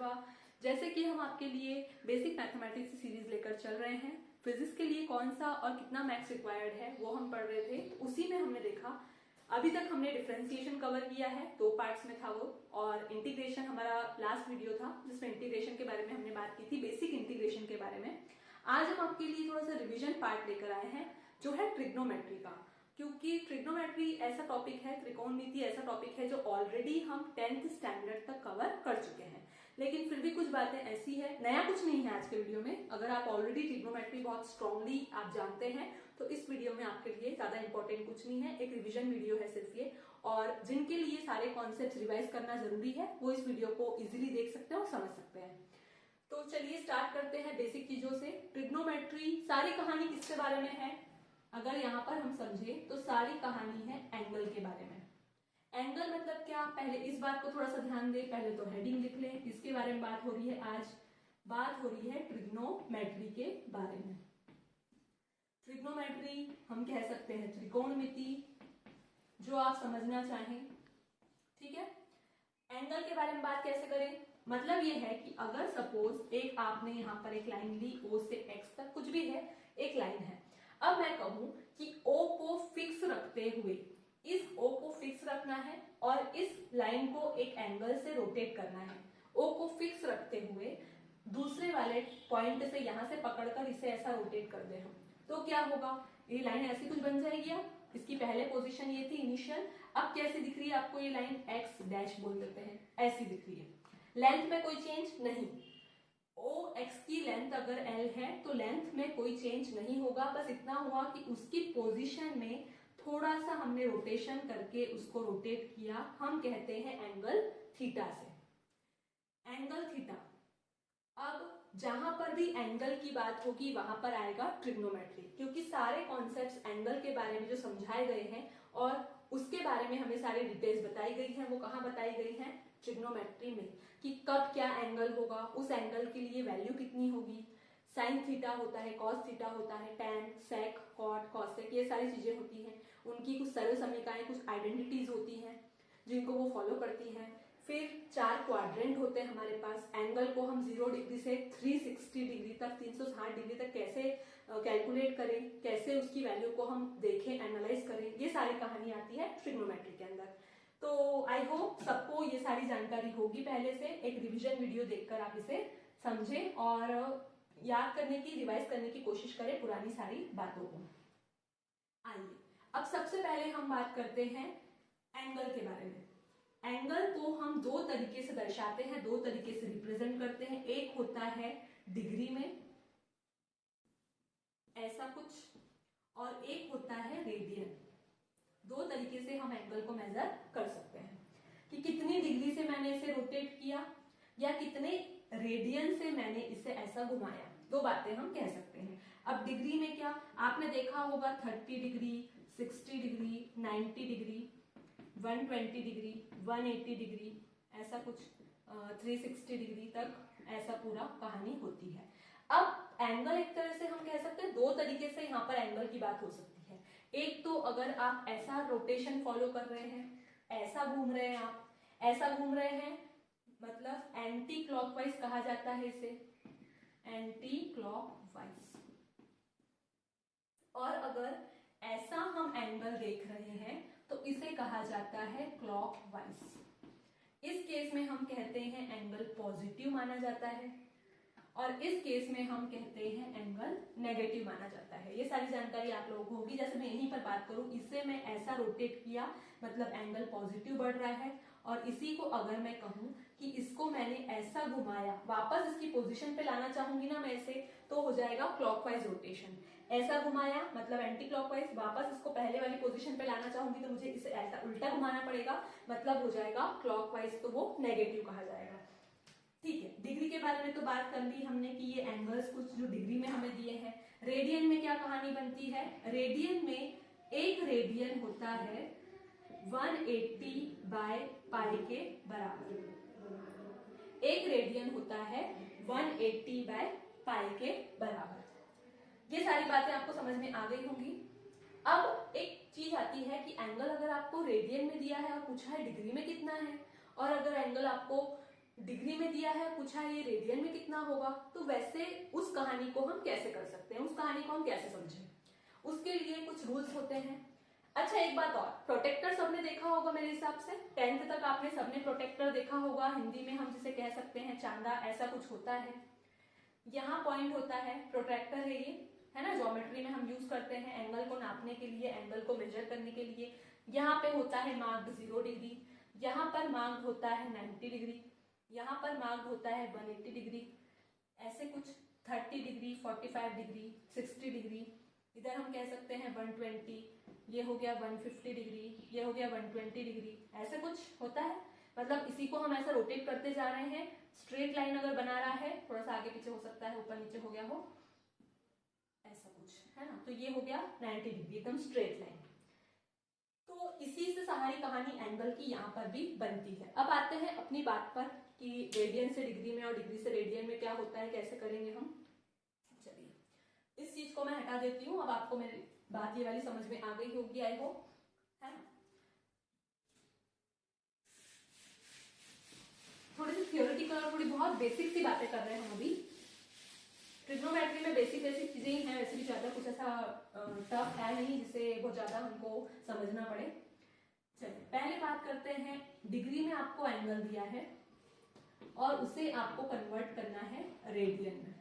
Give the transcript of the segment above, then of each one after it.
दफा। जैसे कि हम आपके लिए बेसिक मैथमेटिक्स की सीरीज लेकर चल रहे हैं, फिजिक्स के लिए कौन सा और कितना मैथ्स रिक्वायर्ड है वो हम पढ़ रहे थे। तो उसी में हमने देखा, अभी तक हमने डिफरेंशिएशन कवर किया है, 2 पार्ट्स में था वो, और इंटीग्रेशन हमारा लास्ट वीडियो था जिसमें इंटीग्रेशन के बारे में हमने बात की थी, बेसिक इंटीग्रेशन के बारे में। आज हम आपके लिए थोड़ा सा रिवीजन पार्ट लेकर आए हैं जो है ट्रिग्नोमेट्री का, क्योंकि ट्रिग्नोमेट्री ऐसा टॉपिक है, त्रिकोणमिति ऐसा टॉपिक है जो ऑलरेडी हम 10th स्टैंडर्ड तक कवर कर चुके हैं, लेकिन फिर भी कुछ बातें ऐसी है, नया कुछ नहीं है आज के वीडियो में। अगर आप ऑलरेडी ट्रिग्नोमेट्री बहुत स्ट्रांगली आप जानते हैं तो इस वीडियो में आपके लिए ज्यादा इंपॉर्टेंट कुछ नहीं है, एक रिवीजन वीडियो है सिर्फ ये। और जिनके लिए सारे कॉन्सेप्ट्स रिवाइज करना जरूरी है वो इस वीडियो को इजीली देख सकते हैं और समझ सकते हैं। तो चलिए स्टार्ट करते हैं बेसिक चीजों से। ट्रिग्नोमेट्री सारी कहानी किसके बारे में है, अगर यहाँ पर हम समझे तो सारी कहानी है एंगल के बारे में। एंगल मतलब क्या, पहले इस बात को थोड़ा सा ध्यान दे, पहले तो हेडिंग लिख लें, इसके बारे में बात हो रही है। आज बात हो रही है ट्रिग्नोमेट्री के बारे में। ट्रिग्नोमेट्री हम कह सकते हैं त्रिकोणमिति, जो आप समझना चाहें, ठीक है। एंगल के बारे में बात कैसे करें, मतलब ये है कि अगर सपोज एक आपने यहाँ पर एक लाइन ली, O से X तक कुछ भी है, एक लाइन है। अब मैं कहूं कि O को फिक्स रखते हुए, इस O को फिक्स रखना है और इस लाइन को एक एंगल से रोटेट करना है। O को फिक्स रखते हुए दूसरे वाले पॉइंट से यहां से पकड़कर इसे ऐसा रोटेट कर दे हम, तो क्या होगा, ये लाइन ऐसी कुछ बन जाएगी। अब इसकी पहले पोजीशन ये थी इनिशियल, अब कैसी दिख रही है आपको ये लाइन, एक्स डैश बोल देते हैं, ऐसी दिख रही है। लेंथ में कोई चेंज नहीं, ओ एक्स की लेंथ अगर एल है तो लेंथ में कोई चेंज नहीं होगा, बस इतना हुआ कि उसकी पोजीशन में थोड़ा सा हमने रोटेशन करके उसको रोटेट किया, हम कहते हैं एंगल थीटा से। एंगल थीटा, अब जहां पर भी एंगल की बात होगी वहां पर आएगा ट्रिग्नोमेट्री, क्योंकि सारे कॉन्सेप्ट्स एंगल के बारे में जो समझाए गए हैं और उसके बारे में हमें सारी डिटेल्स बताई गई हैं, वो कहाँ बताई गई हैं, ट्रिग्नोमेट्री में, कि कब क्या एंगल होगा, उस एंगल के लिए वैल्यू कितनी होगी, साइन थीटा होता है, कॉस थीटा होता है, टैन, सेक, कॉट, कॉसेक, ये सारी चीजें होती हैं, उनकी कुछ सरल समीकरणें, कुछ आइडेंटिटीज होती हैं जिनको वो फॉलो करती हैं। फिर 4 क्वाड्रेंट होते हैं हमारे पास, एंगल को हम 0 डिग्री से 360 डिग्री तक, 360 डिग्री तक कैसे कैलकुलेट करें, कैसे उसकी वैल्यू को हम देखें, एनालाइज करें, ये सारी कहानी आती है ट्रिग्नोमेट्री के अंदर। तो आई होप सबको ये सारी जानकारी होगी पहले से, एक रिवीजन वीडियो देखकर आप इसे समझें और याद करने की, रिवाइज करने की कोशिश करें पुरानी सारी बातों को। आइए अब सबसे पहले हम बात करते हैं एंगल के बारे में। एंगल को हम 2 तरीके से दर्शाते हैं, 2 तरीके से रिप्रेजेंट करते हैं। एक होता है डिग्री में, ऐसा कुछ, और एक होता है रेडियन। 2 तरीके से हम एंगल को मेजर कर सकते हैं कि कितनी डिग्री से मैंने इसे रोटेट किया या कितने रेडियन से मैंने इसे ऐसा घुमाया, 2 बातें हम कह सकते हैं। अब डिग्री में क्या, आपने देखा होगा 30 degree, 60 degree, 90 degree, 120 degree, 180 degree, ऐसा कुछ 360 डिग्री तक ऐसा पूरा कहानी होती है। अब एंगल एक तरह से हम कह सकते हैं 2 तरीके से यहाँ पर एंगल की बात हो सकती है। एक तो अगर आप ऐसा रोटेशन फॉलो कर रहे हैं, ऐसा घूम रहे हैं, आप ऐसा घूम रहे हैं, मतलब एंटी क्लॉकवाइज कहा जाता है इसे, एंटी क्लॉकवाइज। और अगर ऐसा हम एंगल देख रहे हैं तो इसे कहा जाता है क्लॉकवाइज। इस केस में हम कहते हैं एंगल पॉजिटिव माना जाता है और इस केस में हम कहते हैं एंगल नेगेटिव माना जाता है। ये सारी जानकारी आप लोगों को होगी। जैसे मैं यहीं पर बात करूं, इसे मैं ऐसा रोटेट किया मतलब एंगल पॉजिटिव बढ़ रहा है, और इसी को अगर मैं कहूं कि इसको मैंने ऐसा घुमाया, वापस इसकी पोजीशन पे लाना चाहूंगी ना मैं इसे, तो हो जाएगा क्लॉकवाइज रोटेशन। ऐसा घुमाया मतलब एंटी क्लॉकवाइज, वापस इसको पहले वाली पोजीशन पे लाना चाहूंगी तो मुझे इसे ऐसा उल्टा घुमाना पड़ेगा, मतलब हो जाएगा क्लॉकवाइज, तो वो नेगेटिव कहा जाएगा। ठीक है, डिग्री के बारे में तो बात कर ली हमने कि ये एंगल्स कुछ जो डिग्री में हमें दिए हैं। रेडियन में क्या कहानी बनती है, रेडियन में एक रेडियन होता है 180 बाय पाई के बराबर। एक रेडियन होता है 180 बाय पाई के बराबर। ये सारी बातें आपको समझ में आ गई होंगी। अब एक चीज आती है कि एंगल अगर आपको रेडियन में दिया है और पूछा है डिग्री में कितना है, और अगर एंगल आपको डिग्री में दिया है, पूछा है ये रेडियन में कितना होगा, तो वैसे उस कहानी को हम कैसे कर सकते हैं, उस कहानी को हम कैसे समझें, उसके लिए कुछ रूल्स होते हैं। अच्छा एक बात और, प्रोटेक्टर सबने देखा होगा मेरे हिसाब से, 10th तक आपने सबने प्रोटेक्टर देखा होगा, हिंदी में हम जिसे कह सकते हैं चांदा, ऐसा कुछ होता है। यहाँ पॉइंट होता है, प्रोटेक्टर है ये, है ना, ज्योमेट्री में हम यूज करते हैं एंगल को नापने के लिए, एंगल को मेजर करने के लिए। यहाँ पे होता है मार्क्ड 0 डिग्री, यहाँ पर मार्क्ड होता है 90 डिग्री, यहाँ पर मार्क्ड होता है 180 डिग्री, ऐसे कुछ 30 डिग्री, 45 डिग्री, 60 डिग्री, इधर हम कह सकते हैं 120, ये हो गया 150 डिग्री, ये हो गया 120 डिग्री, ऐसे कुछ होता है। मतलब इसी को हम ऐसा रोटेट करते जा रहे हैं। स्ट्रेट लाइन अगर बना रहा है, थोड़ा सा आगे पीछे हो सकता है, ऊपर नीचे हो गया हो, ऐसा कुछ, है ना, तो ये हो गया 90 डिग्री, एकदम स्ट्रेट लाइन। तो इसी से सारी कहानी एंगल की यहाँ पर भी बनती है। अब आते हैं अपनी बात पर कि रेडियन से डिग्री में और डिग्री से रेडियन में क्या होता है, कैसे करेंगे हम। चलिए इस चीज को मैं हटा देती हूँ, अब आपको मेरी बात ये वाली समझ में आ गई होगी, आई होप, है ना। थोड़ी सी थियोरेटिकल और थोड़ी बहुत बेसिक सी बातें कर रहे हैं हम अभी। ट्रिग्नोमेट्री में बेसिक बेसिक चीजें ही हैं, वैसे भी ज्यादा कुछ ऐसा टफ है नहीं जिसे बहुत ज्यादा हमको समझना पड़े। चलिए पहले बात करते हैं, डिग्री में आपको एंगल दिया है और उसे आपको कन्वर्ट करना है रेडियन में।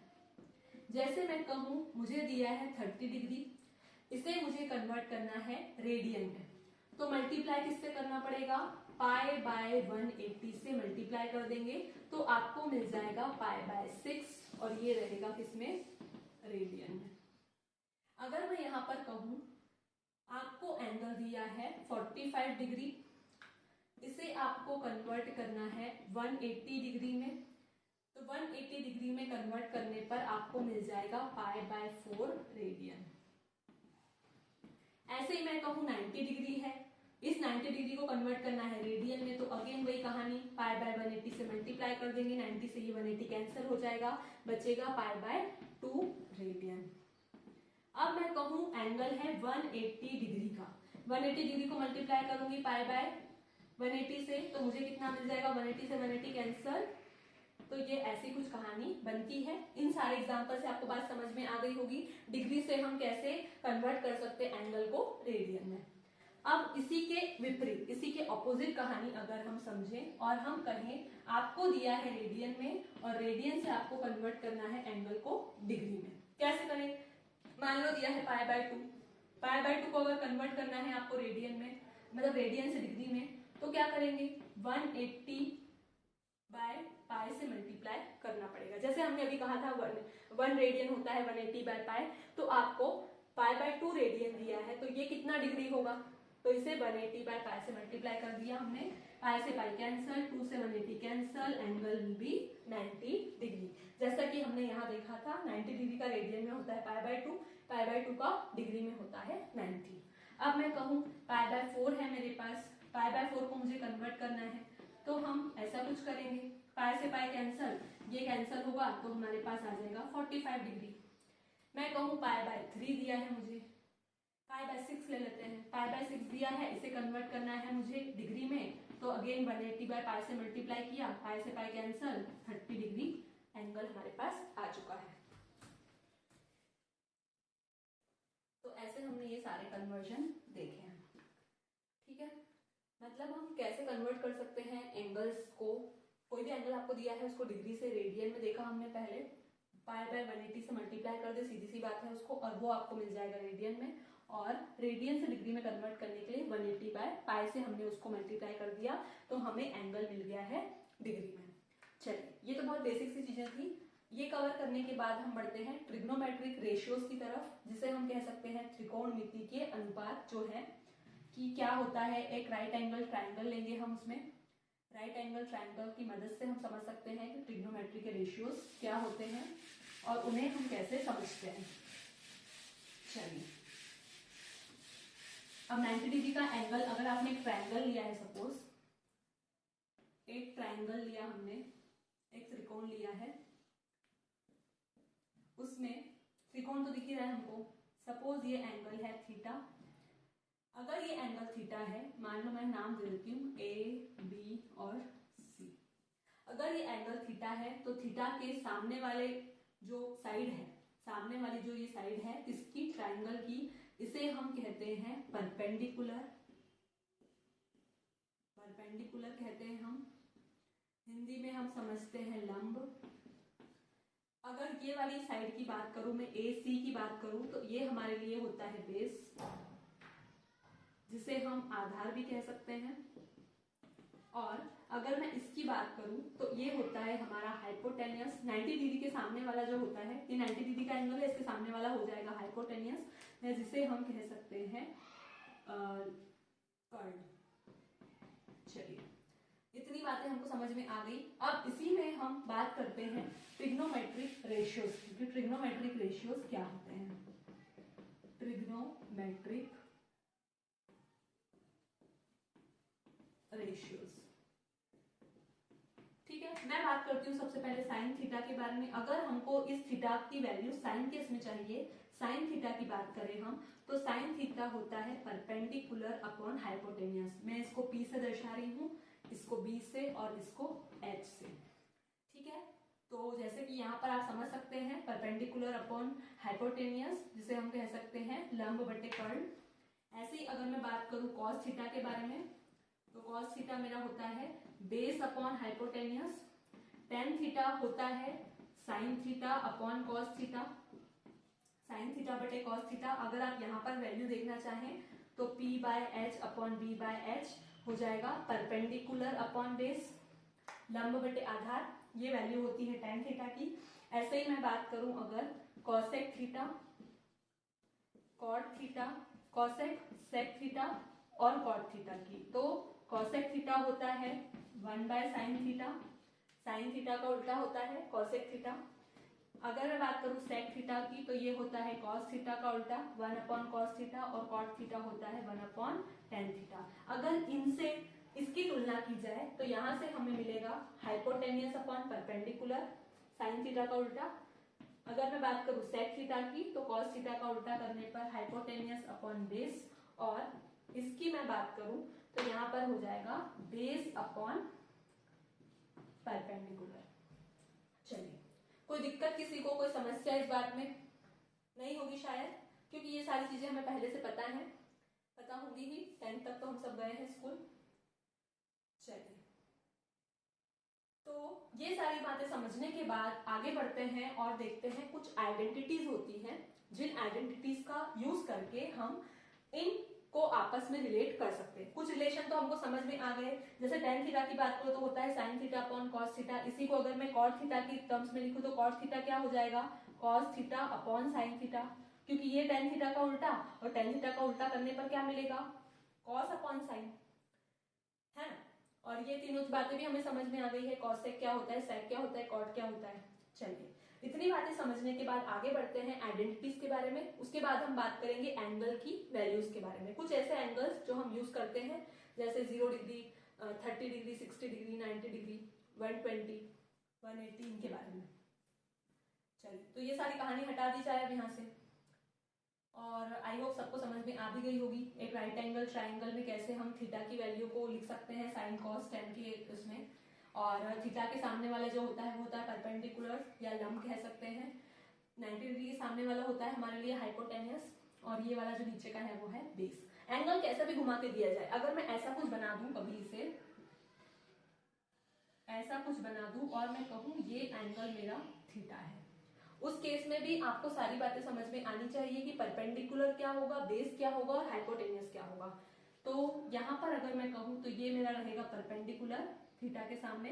जैसे मैं कहूं मुझे दिया है 30 डिग्री, इसे मुझे कन्वर्ट करना है रेडियन में, तो मल्टीप्लाई किससे करना पड़ेगा, पाई बाय 180 से मल्टीप्लाई कर देंगे, तो आपको मिल जाएगा पाई बाय 6, और ये रहेगा किसमें, रेडियन में। अगर मैं यहाँ पर कहूं आपको एंगल दिया है 45 डिग्री, इसे आपको कन्वर्ट करना है 180 डिग्री में, तो 180 डिग्री में कन्वर्ट करने पर आपको मिल जाएगा पाई बाय 4 रेडियन। ऐसे ही मैं कहूं 90 डिग्री है, इस 90 डिग्री को कन्वर्ट करना है रेडियन में, तो अगेन वही कहानी, पाई बाय 180 से मल्टीप्लाई कर देंगे, 90 से ये 180 कैंसिल हो जाएगा, बचेगा पाई बाय 2 रेडियन। अब मैं कहूं एंगल है 180 डिग्री का, 180 डिग्री को मल्टीप्लाई करूंगी पाई बाय 180 से, तो मुझे कितना मिल जाएगा, 180 से 180 कैंसिल, तो ये ऐसी कुछ कहानी बनती है। इन सारे एग्जांपल से आपको बात समझ में आ गई होगी, डिग्री से हम कैसे कन्वर्ट कर सकते हैं एंगल को रेडियन में। अब इसी के विपरीत, इसी के ऑपोजिट कहानी अगर हम समझें और हम कहें आपको दिया है रेडियन में और रेडियन से आपको कन्वर्ट करना है एंगल को डिग्री में, कैसे करें। मान लो दिया है पाई बाय 2, पाई बाय 2 को अगर कन्वर्ट करना है आपको रेडियन में, मतलब रेडियन से डिग्री में, तो क्या करेंगे, 180 बाय पाई से मल्टीप्लाई करना पड़ेगा। जैसे हमने अभी कहा था 1 रेडियन होता है 180 बाय पाई, तो आपको पाई बाय 2 रेडियन दिया है, तो ये कितना डिग्री होगा, तो इसे 180 बाय पाई से मल्टीप्लाई कर दिया हमने, पाई से पाई कैंसल, 2 से 180 cancel, angle will be 90 degree. जैसा कि हमने यहाँ देखा था 90 डिग्री का रेडियन में होता है पाई बाय 2, पाई बाय 2 का डिग्री में होता है 90। अब मैं कहूँ पाई बाय 4 है मेरे पास, पाई बाय 4 को मुझे कन्वर्ट करना है, तो हम ऐसा कुछ करेंगे, पाई से पाई कैंसल, ये कैंसल होगा, तो हमारे पास आ जाएगा 45 डिग्री। मैं कहूँ पाई बाय 3 दिया है मुझे, पाई बाय 6 ले लेते हैं, पाई बाय 6 दिया है, इसे कन्वर्ट करना है मुझे डिग्री में, तो अगेन 180 बाय पाई से मल्टीप्लाई किया, पाई से पाई कैंसल, 30 डिग्री एंगल हमारे पास आ चुका है। तो ऐसे हमने ये सारे कन्वर्जन देखे हैं, ठीक है। मतलब हम कैसे कन्वर्ट कर सकते हैं एंगल्स को, कोई भी एंगल आपको दिया है उसको डिग्री से रेडियन में देखा हमने पहले, पाई बाय 180 से मल्टीप्लाई कर दे, सीधी सी बात है उसको, और वो आपको मिल जाएगा रेडियन में, और रेडियन से डिग्री में कन्वर्ट करने के लिए 180 बाय पाई से हमने उसको मल्टीप्लाई कर दिया, तो हमें एंगल मिल गया है डिग्री में। चलिए ये तो बहुत बेसिक सी चीजें थी। ये कवर करने के बाद हम बढ़ते हैं ट्रिग्नोमेट्रिक रेशियोज की तरफ, जिसे हम कह सकते हैं त्रिकोणमिति के अनुपात जो है कि क्या होता है। एक राइट एंगल ट्राइंगल लेंगे हम, उसमें राइट एंगल ट्राइंगल की मदद से हम समझ सकते हैं कि ट्रिग्नोमेट्री के रेशियोज क्या होते हैं और उन्हें हम कैसे समझते हैं। चलिए अब 90 डिग्री का एंगल, अगर आपने एक ट्राइंगल लिया है, सपोज एक ट्राइंगल लिया हमने, एक त्रिकोण लिया है, उसमें त्रिकोण तो दिख ही रहा है हमको, सपोज ये एंगल है थीटा। अगर ये एंगल थीटा है, मान लो मैं नाम दे देती हूँ ए बी और सी। अगर ये एंगल थीटा है तो थीटा के सामने वाले जो साइड है, सामने वाली जो ये साइड है इसकी ट्राइंगल की, इसे हम कहते हैं परपेंडिकुलर। परपेंडिकुलर कहते हैं हम, हिंदी में हम समझते हैं लंब। अगर ये वाली साइड की बात करूं, मैं ए सी की बात करूं, तो ये हमारे लिए होता है बेस, जिसे हम आधार भी कह सकते हैं। और अगर मैं इसकी बात करूं तो ये होता है हमारा हाइपोटेनियस। 90 डिग्री के सामने वाला जो होता है, ये 90 डिग्री का एंगल है, इसके सामने वाला हो जाएगा हाइपोटेनियस, जिसे हम कह सकते हैं कर्ड। चलिए, इतनी बातें हमको समझ में आ गई। अब इसी में हम बात करते हैं ट्रिग्नोमेट्रिक रेशियोज की। ट्रिग्नोमेट्रिक रेशियोज क्या होते हैं? ट्रिग्नोमेट्रिक रेशियोज, ठीक है। मैं बात करती हूँ सबसे पहले साइन थीटा के बारे में। अगर हमको इस थीटा की वैल्यू साइन केस में चाहिए, साइन थीटा की बात करें हम, तो साइन थीटा होता है परपेंडिकुलर अपॉन हाइपोटेनियस। मैं इसको P से दर्शा रही हूँ, इसको B से और इसको H से, ठीक है। तो जैसे कि यहाँ पर आप समझ सकते हैं परपेंडिकुलर अपॉन हाइपोटेनियस, जिसे हम कह सकते हैं लंब बटे कर्ण। ऐसे ही अगर मैं बात करूँ कॉस थीटा के बारे में, तो कॉस थीटा मेरा होता है base upon hypotenuse. Tan theta होता है sine theta upon cos theta, sine theta बटे कॉस थीटा। अगर आप यहाँ पर वैल्यू देखना चाहें तो P by H upon B by H हो जाएगा परपेंडिकुलर अपॉन बेस, लंब बटे आधार, ये वैल्यू होती है टेन थीटा की। ऐसे ही मैं बात करूं अगर cosec theta, cot theta, cosec, sec theta और कॉट थीटा की, तो कॉसेक थीटा होता है 1 by sine theta, sine theta का उल्टा होता है कॉसेक थीटा। अगर मैं बात करूं सेक थीटा की, तो ये होता है कॉस थीटा का उल्टा 1 अपॉन कॉस थीटा, और कॉट थीटा होता है 1 अपॉन टेन थीटा। अगर इनसे इसकी तुलना की जाए तो यहाँ से हमें मिलेगा hypotenuse upon perpendicular, sign theta का उल्टा। अगर मैं बात करूं सेक थीटा की, तो कॉस थीटा का उल्टा करने पर हाइपोटेनियस अपॉन बेस, और इसकी मैं बात करूं तो यहाँ पर हो जाएगा बेस अपॉन परपेंडिकुलर। चलिए, कोई दिक्कत किसी को, कोई समस्या इस बात में नहीं होगी शायद, क्योंकि ये सारी चीजें हमें पहले से पता है, पता होगी ही, 10th तक तो हम सब गए हैं स्कूल। चलिए, तो ये सारी बातें समझने के बाद आगे बढ़ते हैं और देखते हैं कुछ आइडेंटिटीज होती हैं, जिन आइडेंटिटीज का यूज करके हम इन को आपस में रिलेट कर सकते हैं। कुछ रिलेशन तो हमको समझ में आ गए, जैसे टेन थीटा की बात करो तो होता है sine theta upon cos theta. इसी को अगर मैं कॉट थीटा की टर्म्स में लिखूं तो कॉट थीटा क्या हो जाएगा, cos theta upon sine theta, क्योंकि ये टेन थीटा का उल्टा, और टेन थीटा का उल्टा करने पर क्या मिलेगा, कॉस अपॉन साइन, है ना। और ये तीनों बातें भी हमें समझ में आ गई है, कॉसेक क्या होता है, सेक क्या होता है, कॉट क्या होता है। चलिए, इतनी बातें समझने के बाद आगे बढ़ते हैं आइडेंटिटीज के बारे में। उसके बाद हम बात करेंगे एंगल की वैल्यूज के बारे में। कुछ ऐसे एंगल्स जो हम यूज करते हैं, जैसे 0 डिग्री, 30 डिग्री, 60 डिग्री, 90 डिग्री, 120, 180, इनके बारे में। चलिए, तो ये सारी कहानी हटा दी जाए अब यहाँ से, और आई होप सबको समझ में आ भी गई होगी एक राइट एंगल ट्राइंगल में कैसे हम थीटा की वैल्यू को लिख सकते हैं साइन कॉस टेन के उसमें, और थीटा के सामने वाला जो होता है वो होता है परपेंडिकुलर या लंब कह सकते हैं। 90 डिग्री के सामने वाला होता है हमारे लिए हाइपोटेनियस, और ये वाला जो नीचे का है वो है बेस। एंगल कैसे भी घुमा के दिया जाए, अगर मैं ऐसा कुछ बना दूं, कभी इसे ऐसा कुछ बना दूं और मैं कहूं ये एंगल मेरा थीटा है, उस केस में भी आपको सारी बातें समझ में आनी चाहिए कि परपेंडिकुलर क्या होगा, बेस क्या होगा और हाइपोटेनियस क्या होगा। तो यहाँ पर अगर मैं कहूँ तो ये मेरा रहेगा परपेंडिकुलर थीटा के सामने,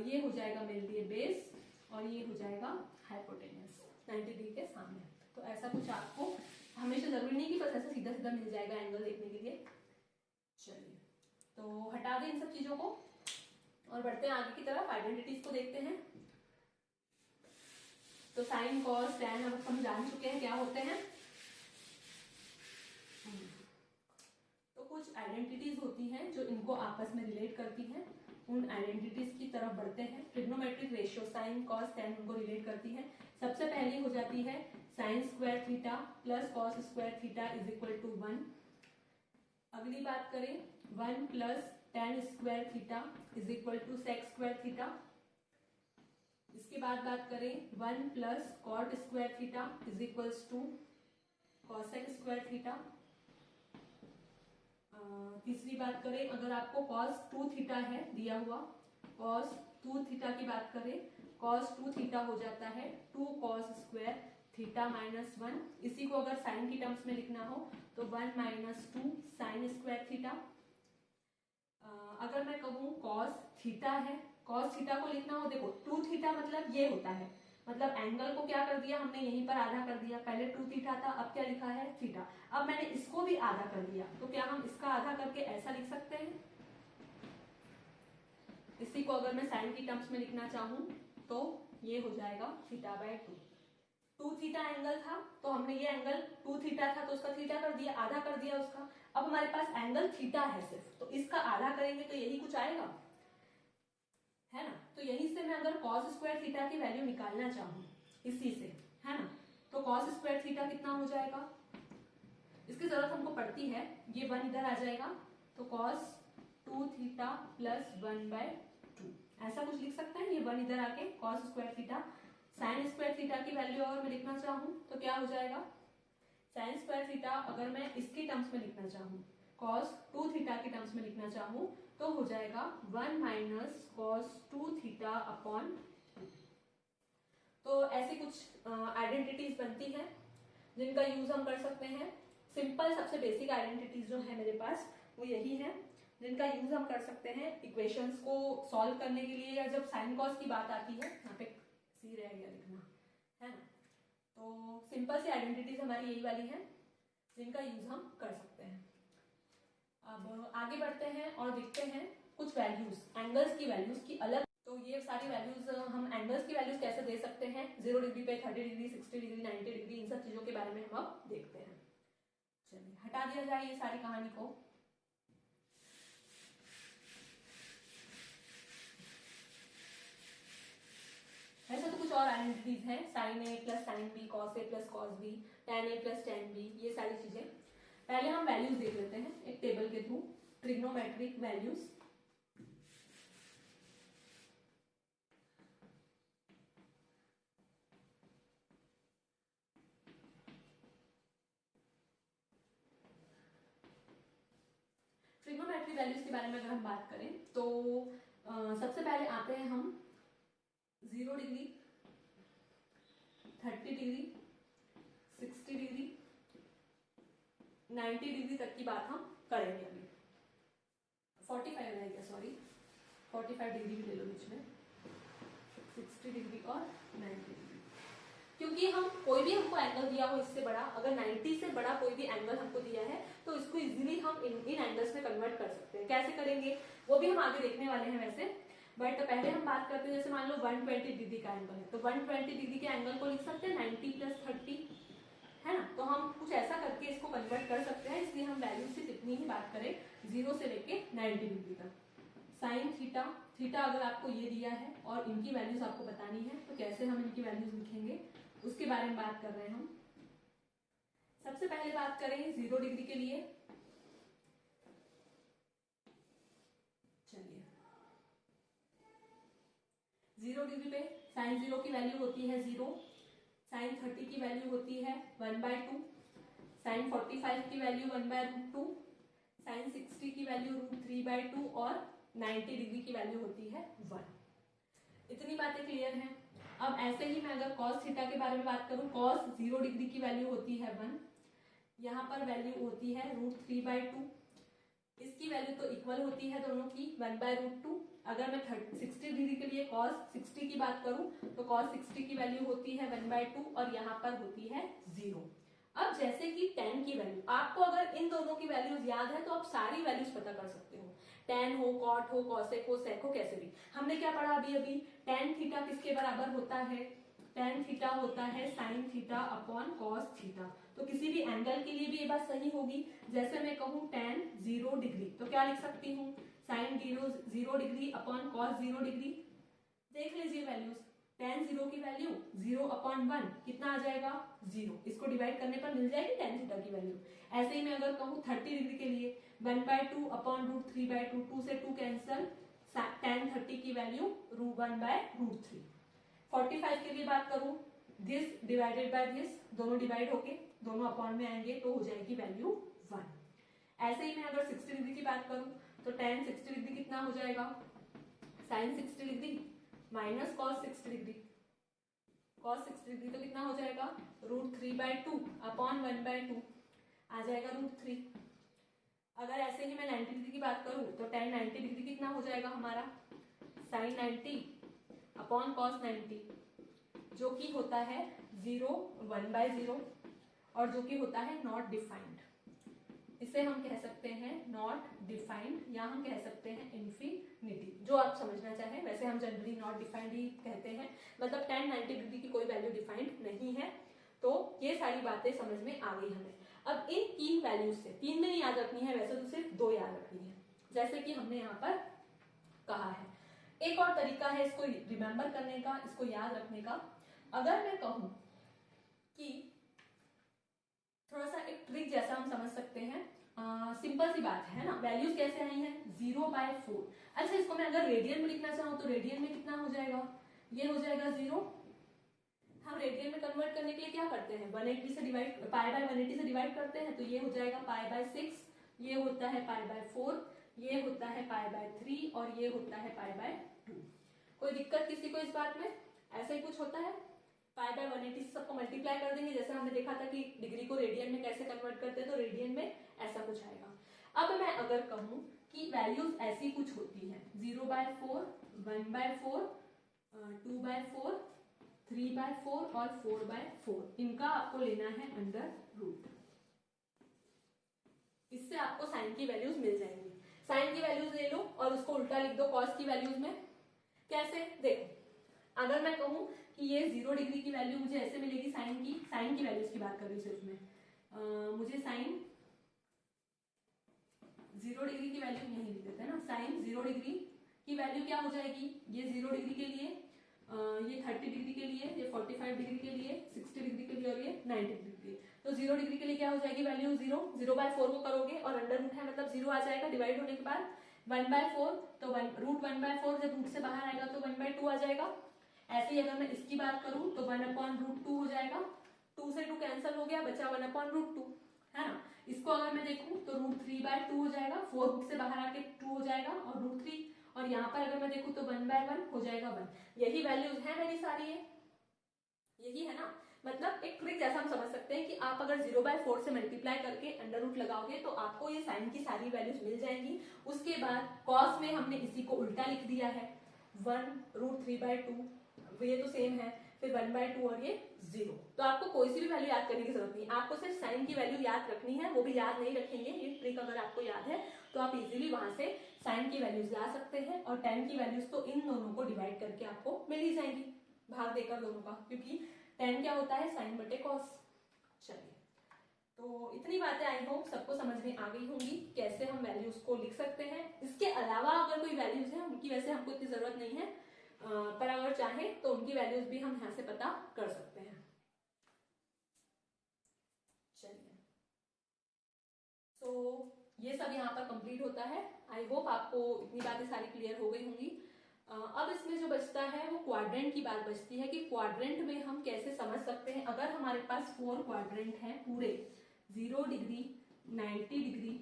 ये हो जाएगा मेरे लिए बेस, और ये हो जाएगा हाइपोटेनियस 90 डिग्री के सामने। तो ऐसा कुछ आपको हमेशा जरूरी नहीं कि बस ऐसा सीधा सीधा मिल जाएगा एंगल देखने के लिए। चलिए, तो हटा दें इन सब चीजों को और बढ़ते हैं आगे की तरफ, आइडेंटिटीज को देखते हैं। तो साइन कॉस टेन अब हम जान चुके हैं क्या होते हैं। तो कुछ आइडेंटिटीज होती हैं जो इनको आपस में रिलेट करती हैं, उन आइडेंटिटीज की तरफ बढ़ते हैं। Trigonometric ratio sine cos tan उनको रिलेट करती है। सबसे पहली हो जाती है sine square theta plus cos square theta is equal to 1। अगली बात करें 1 plus tan square theta is equal to sec square theta. इसके बाद बात करें 1 plus cot square theta is equals to cosec square theta. तीसरी बात करें, अगर आपको cos 2 थीटा है दिया हुआ, cos 2 थीटा की बात करें, cos 2 थीटा हो जाता है 2 cos स्क्वायर थीटा माइनस 1। इसी को अगर साइन की टर्म्स में लिखना हो तो 1 माइनस 2 साइन स्क्वायर थीटा। अगर मैं कहूँ cos थीटा है, cos थीटा को लिखना हो, देखो 2 थीटा मतलब ये होता है, मतलब एंगल को क्या कर दिया हमने, यहीं पर आधा कर दिया। पहले 2 थीटा था, अब क्या लिखा है थीटा। अब मैंने इसको भी आधा कर दिया, तो क्या हम इसका आधा करके ऐसा लिख सकते हैं। इसी को अगर मैं साइन की टर्म्स में लिखना चाहूँ तो ये हो जाएगा थीटा बाय 2। 2 थीटा एंगल था, तो हमने ये एंगल 2 थीटा था तो उसका थीटा कर दिया, आधा कर दिया उसका। अब हमारे पास एंगल थीटा है सिर्फ, तो इसका आधा करेंगे तो यही कुछ आएगा, है ना। तो यहीं से मैं अगर cos स्क्वायर थीटा की वैल्यू निकालना चाहूँ इसी से, है ना, तो cos स्क्वायर थीटा कितना हो जाएगा, इसकी जरूरत हमको पड़ती है, ये 1 इधर आ जाएगा, तो cos 2 थीटा प्लस 1/2 ऐसा कुछ लिख सकते हैं। ये 1 इधर आके cos square theta, sign square theta की वैल्यू अगर मैं लिखना चाहूँ तो क्या हो जाएगा, साइन स्क्वायर थीटा अगर मैं इसकी टर्म्स में लिखना चाहूँ, cos 2 थीटा की टर्म्स में लिखना चाहूँ तो हो जाएगा 1 माइनस cos 2 थीटा अपॉन 2। तो ऐसी कुछ आइडेंटिटीज बनती है जिनका यूज हम कर सकते हैं। सिंपल सबसे बेसिक आइडेंटिटीज जो है मेरे पास वो यही है, जिनका यूज हम कर सकते हैं इक्वेशंस को सॉल्व करने के लिए, या जब साइन कॉस की बात आती है, यहाँ पे सी रह गया लिखना, है ना। तो सिंपल सी आइडेंटिटीज हमारी यही वाली है जिनका यूज हम कर सकते हैं। अब आगे बढ़ते हैं और देखते हैं कुछ वैल्यूज, एंगल्स की वैल्यूज की अलग। तो ये सारी वैल्यूज हम एंगल्स की वैल्यूज कैसे दे सकते हैं, 0 डिग्री पे, 30 डिग्री, 60 डिग्री, 90 डिग्री, इन सब चीजों के बारे में हम अब देखते हैं। चलिए हटा दिया जाए ये सारी कहानी को। ऐसा तो कुछ और आइडेंटिटीज हैं, sign A plus sine B, cos A plus cos B, ten A plus ten B, ये सारी चीजें। पहले हम वैल्यूज देख लेते हैं एक टेबल के through, trigonometric values. Trigonometric values के बारे में अगर हम बात करें तो सबसे पहले आते हैं हम 0 डिग्री, 30 डिग्री, 60 डिग्री, 90 डिग्री तक की बात हम करेंगे अभी। 45 रहेगा, सॉरी 45 डिग्री भी ले लो बीच में, 60 डिग्री और 90 डिग्री। क्योंकि हम कोई भी हमको एंगल दिया हो इससे बड़ा, अगर 90 से बड़ा कोई भी एंगल हमको दिया है तो इसको इजीली हम इन एंगल्स में कन्वर्ट कर सकते हैं। कैसे करेंगे वो भी हम आगे देखने वाले हैं वैसे, बट पहले हम बात करते हैं, जैसे मान लो 120 डिग्री का एंगल है, तो 120 डिग्री के एंगल को लिख सकते हैं 90 प्लस 30, है ना। तो हम कुछ ऐसा करके इसको कन्वर्ट कर सकते हैं, इसलिए हम वैल्यू से जितनी ही बात करें 0 से लेके 90 डिग्री तक। साइन थीटा, थीटा अगर आपको ये दिया है और इनकी वैल्यूज आपको बतानी है तो कैसे हम इनकी वैल्यूज लिखेंगे उसके बारे में बात कर रहे हैं हम। सबसे पहले बात करें 0 डिग्री के लिए। चलिए 0 डिग्री पे साइन 0 की वैल्यू होती है 0, साइन 30 की वैल्यू होती है 1/2, साइन 45 की वैल्यू 1/√2, साइन 60 की वैल्यू √3/2 और 90 डिग्री की वैल्यू होती है 1। इतनी बातें क्लियर हैं। अब ऐसे ही मैं अगर cos थीटा के बारे में बात करूं, cos 0 डिग्री की वैल्यू होती है 1, यहाँ पर वैल्यू होती है √3/2, इसकी वैल्यू तो इक्वल होती है दोनों की 1/√2। अगर मैं 60 डिग्री के लिए cos 60 की बात करूं तो cos 60 की वैल्यू होती है 1/2 और यहाँ पर होती है 0। अब जैसे कि tan की वैल्यू, आपको अगर इन दोनों की वैल्यूज याद है तो आप सारी वैल्यूज पता कर सकते हो, tan हो, cot हो, cosec हो, sec हो, कैसे भी। हमने क्या पढ़ा अभी, tan थीटा किसके बराबर होता है, tan थीटा होता है sin theta upon cos theta. तो किसी भी एंगल के लिए भी ये बात सही होगी। जैसे मैं कहूँ tan 0 डिग्री तो क्या लिख सकती हूँ, sin 0 degree upon cos 0 degree. देख लीजिए वैल्यूज, tan 0 की वैल्यू 0/1 कितना आ जाएगा 0, इसको डिवाइड करने पर मिल जाएगी tan थीटा की वैल्यू। ऐसे ही मैं अगर कहूँ 30 डिग्री के लिए 1/2 अपॉन √3/2, 2 से 2 कैंसल, tan 30 की वैल्यू 1/√3। 45 के लिए बात करूं, दिस डिवाइडेड बाय दिस, दोनों डिवाइड होके दोनों अपॉन में आएंगे तो हो जाएगी वैल्यू 1। ऐसे ही मैं अगर 60 डिग्री की बात करूं तो tan 60 डिग्री कितना हो जाएगा, sin 60 degree minus cos 60 degree, cos 60 degree तो कितना हो जाएगा √3/2 अपॉन 1/2 आ जाएगा √3। अगर ऐसे ही मैं 90 डिग्री की बात करूं तो tan 90 डिग्री कितना हो जाएगा हमारा sin 90 अपॉन cos 90, जो कि होता है 0 1/0 और जो कि होता है नॉट डिफाइंड। इसे हम कह सकते हैं नॉट डिफाइंड या हम कह सकते हैं इन्फिनिटी, जो आप समझना चाहें। वैसे हम जनरली नॉट डिफाइंड ही कहते हैं, मतलब tan 90 डिग्री की कोई वैल्यू डिफाइंड नहीं है। तो ये सारी बातें समझ में आ गई हमें। अब इन 3 वैल्यूज से 3 में नहीं याद रखनी है, वैसे तो सिर्फ 2 याद रखनी है, जैसे कि हमने यहाँ पर कहा है। एक और तरीका है इसको रिमेंबर करने का, इसको याद रखने का। अगर मैं कहूं कि थोड़ा सा एक ट्रिक जैसा हम समझ सकते हैं, सिंपल सी बात है ना, वैल्यूज कैसे आई हैं 0/4। अच्छा, इसको मैं अगर रेडियन में लिखना चाहूँ तो रेडियन में कितना हो जाएगा, ये हो जाएगा 0। हम रेडियन में कन्वर्ट करने के लिए क्या करते हैं, 180 से डिवाइड, π/180 से डिवाइड करते हैं, तो ये हो जाएगा π/6, ये होता है π/4, ये होता है π/3 और ये होता है π/2। कोई दिक्कत किसी को इस बात में? ऐसा ही कुछ होता है, π/180 से सबको मल्टीप्लाई कर देंगे, जैसे हमने देखा था कि डिग्री को रेडियन में कैसे कन्वर्ट करते हैं, तो रेडियन में ऐसा कुछ आएगा। अब मैं अगर कहूं कि वैल्यूज ऐसी कुछ होती है 0/4, 1/4, 2/4, 3/4 और 4/4, इनका आपको लेना है अंडर रूट। इससे आपको साइन की वैल्यूज मिल जाएंगी। साइन की वैल्यूज ले लो और उसको उल्टा लिख दो कॉस की वैल्यूज में। कैसे, देखो, अगर मैं कहूं कि ये 0 डिग्री की वैल्यू मुझे ऐसे मिलेगी, साइन की वैल्यूज की बात कर रही हूँ सिर्फ मैं, मुझे साइन 0 डिग्री की वैल्यू यही लिख देते हैं ना, साइन 0 डिग्री की वैल्यू क्या हो जाएगी, ये 0 डिग्री के लिए, ये 30 डिग्री के लिए, ये 45 डिग्री के लिए, 60 डिग्री के लिए और ये 90 डिग्री के लिए। तो 0 डिग्री के लिए क्या हो जाएगी वैल्यू 0, 0/4 को करोगे और अंडर रूट है मतलब 0 आ जाएगा डिवाइड होने के बाद, 1/4 तो √1/4 जब रूट से बाहर आएगा तो 1/2 आ जाएगा। ऐसे ही अगर मैं इसकी बात करूं तो 1/√2 हो जाएगा, 2 से 2 कैंसिल हो गया, बचा 1/√2, है ना। इसको अगर मैं देखूं तो √3/2 हो जाएगा, 4 रूट से बाहर आके 2 हो जाएगा और √3, और यहाँ पर अगर मैं देखूं तो 1/1 हो जाएगा 1। यही वैल्यूज है मेरी सारी, यही है ना। मतलब एक ट्रिक जैसा हम समझ सकते हैं कि आप अगर 0/4 से मल्टीप्लाई करके अंडर रूट लगाओगे तो आपको ये साइन की सारी वैल्यूज मिल जाएंगी। उसके बाद कॉस में हमने इसी को उल्टा लिख दिया है, 1√3/2, ये तो सेम है, फिर 1/2 और ये 0। तो आपको कोई सी भी वैल्यू याद करने की जरूरत नहीं, आपको सिर्फ साइन की वैल्यू याद रखनी है, वो भी याद नहीं रखेंगे। ये ट्रिक अगर आपको याद है तो आप इजीली वहां से साइन की वैल्यूज ला सकते हैं, और tan की वैल्यूज तो इन दोनों को डिवाइड करके आपको मिल ही जाएंगी, भाग देकर दोनों का, क्योंकि tan क्या होता है साइन बटे कॉस। चलिए, तो इतनी बातें आई होप सबको समझ में आ गई होंगी कैसे हम वैल्यूज को लिख सकते हैं। इसके अलावा अगर कोई वैल्यूज है उनकी वैसे हमको इतनी जरूरत नहीं है, पर अगर चाहे तो उनकी वैल्यूज भी हम यहाँ से पता कर सकते हैं। चलिए, तो ये सब यहाँ पर कंप्लीट होता है। आई होप आपको इतनी बातें सारी क्लियर हो गई होंगी। अब इसमें जो बचता है वो क्वाड्रेंट की बात बचती है कि क्वाड्रेंट में हम कैसे समझ सकते हैं। अगर हमारे पास 4 क्वाड्रेंट हैं पूरे, 0 डिग्री, 90 डिग्री,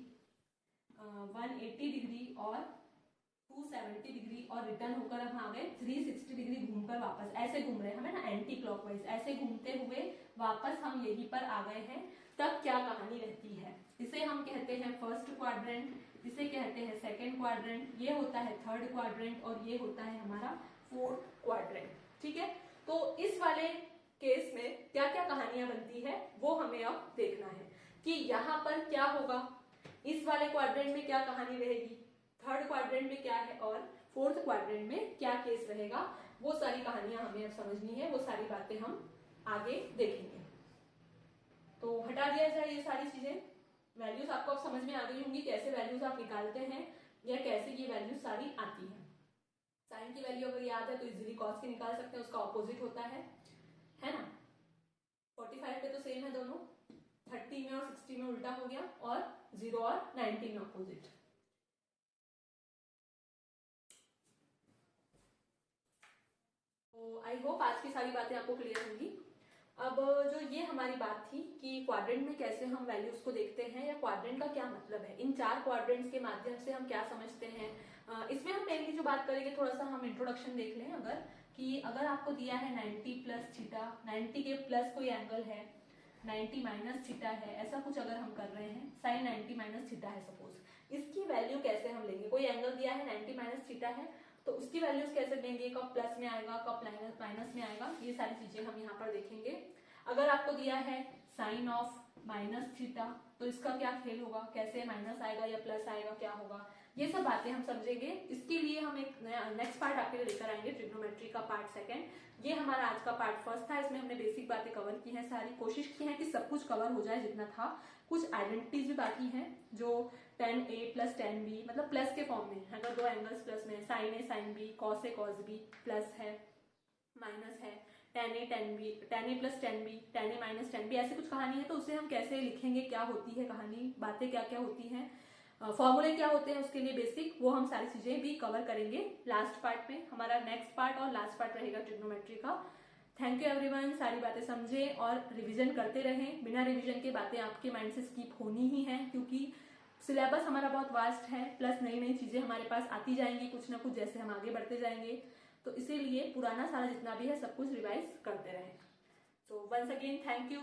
180 डिग्री और 270 डिग्री, और रिटर्न होकर हम आ गए 360 डिग्री घूमकर वापस, ऐसे घूम रहे हैं हमें ना, एंटी क्लॉकवाइज ऐसे घूमते हुए वापस हम यहीं पर आ गए हैं, तब क्या कहानी रहती है। इसे हम कहते हैं फर्स्ट क्वाड्रेंट, इसे कहते हैं सेकंड क्वाड्रेंट, ये होता है थर्ड क्वाड्रेंट और ये होता है हमारा फोर्थ क्वाड्रेंट। ठीक है, तो इस वाले केस में क्या क्या कहानियां बनती है वो हमें अब देखना है कि यहाँ पर क्या होगा, इस वाले क्वाड्रेंट में क्या कहानी रहेगी, थर्ड क्वाड्रेंट में क्या है और फोर्थ क्वाड्रेंट में क्या केस रहेगा। वो सारी कहानियां हमें अब समझनी है, वो सारी बातें हम आगे देखेंगे। तो हटा दिया जाए ये सारी चीजें। वैल्यूज आपको अब समझ में आ गई होंगी कैसे वैल्यूज आप निकालते हैं या कैसे ये वैल्यूज सारी आती है। साइन की वैल्यू अगर याद है तो इजीली कॉस की निकाल सकते हैं, उसका ऑपोजिट होता है ना। 45 पे तो सेम है दोनों, 30 में और 60 में उल्टा हो गया, और 0 और 90 में ऑपोजिट। तो आई होप आज की सारी बातें आपको क्लियर होंगी। अब जो ये हमारी बात थी कि क्वाड्रेंट में कैसे हम वैल्यूज को देखते हैं या क्वाड्रेंट का क्या मतलब है, इन 4 क्वाड्रेंट्स के माध्यम से हम क्या समझते हैं, इसमें हम मेनली जो बात करेंगे थोड़ा सा हम इंट्रोडक्शन देख लें। अगर आपको दिया है 90 प्लस थीटा, 90 के प्लस कोई एंगल है, 90 माइनस थीटा है, ऐसा कुछ अगर हम कर रहे हैं, साइन 90 माइनस थीटा है सपोज, इसकी वैल्यू कैसे हम लेंगे। कोई एंगल दिया है 90 माइनस थीटा है, तो उसकी वैल्यूज कैसे लेंगे, कब प्लस में आएगा, कब माइनस में आएगा, ये सारी चीजें हम यहाँ पर देखेंगे। अगर आपको दिया है साइन ऑफ माइनस थीटा, तो इसका क्या खेल होगा, कैसे माइनस आएगा या प्लस आएगा, क्या होगा, ये सब बातें हम समझेंगे। इसके लिए हम एक नेक्स्ट पार्ट आपके लिए लेकर आएंगे, ट्रिग्नोमेट्री का पार्ट सेकंड। ये हमारा आज का पार्ट फर्स्ट था, इसमें हमने बेसिक बातें कवर की हैं, सारी कोशिश की है कि सब कुछ कवर हो जाए जितना था। कुछ आइडेंटिटीज भी बाकी हैं, जो tan A plus tan B, मतलब प्लस के फॉर्म में, अगर दो एंगल्स प्लस में, sign A sine B, cos A cos B, plus है माइनस है, tan A plus tan B, tan A minus tan B, ऐसे कुछ कहानी है, तो उसे हम कैसे लिखेंगे, क्या होती है कहानी, बातें क्या क्या होती हैं, फॉर्मूले क्या होते हैं उसके लिए बेसिक, वो हम सारी चीजें भी कवर करेंगे लास्ट पार्ट में। हमारा नेक्स्ट पार्ट और लास्ट पार्ट रहेगा ट्रिग्नोमेट्री का। थैंक यू एवरीवन, सारी बातें समझे और रिवीजन करते रहें। बिना रिवीजन के बातें आपके माइंड से स्किप होनी ही है, क्योंकि सिलेबस हमारा बहुत वास्ट है, प्लस नई नई चीजें हमारे पास आती जाएंगी कुछ ना कुछ जैसे हम आगे बढ़ते जाएंगे, तो इसीलिए पुराना सारा जितना भी है सब कुछ रिवाइज करते रहें। So once again thank you